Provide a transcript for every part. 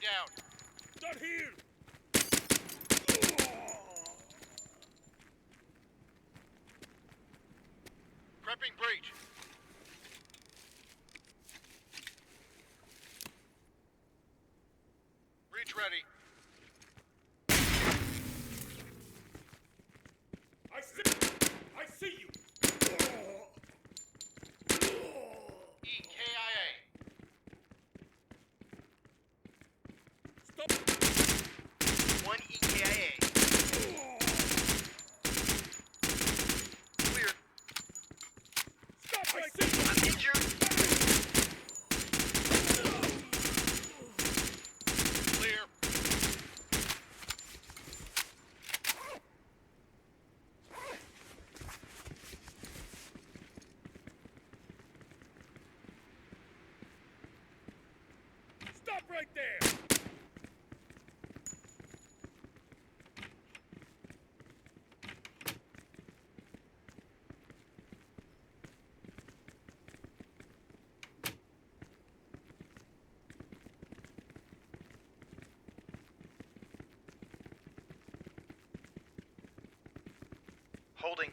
down. Not here! Prepping breach. Breach ready. I see you! EKIA. Stop! One EKIA. Clear. Stop! I see you! I'm injured. Clear. Stop right there! Holding.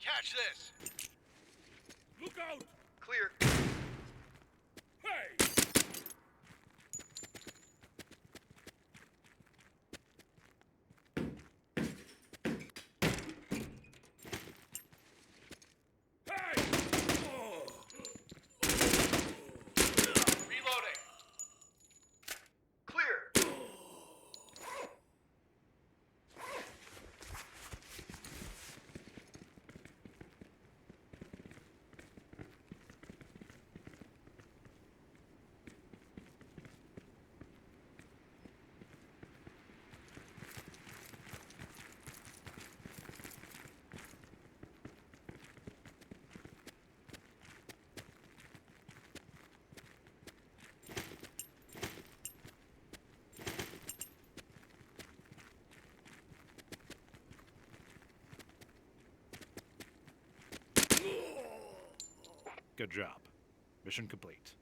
Catch this. Look out! Clear. Hey! Hey! Reloading. Clear. Good job. Mission complete.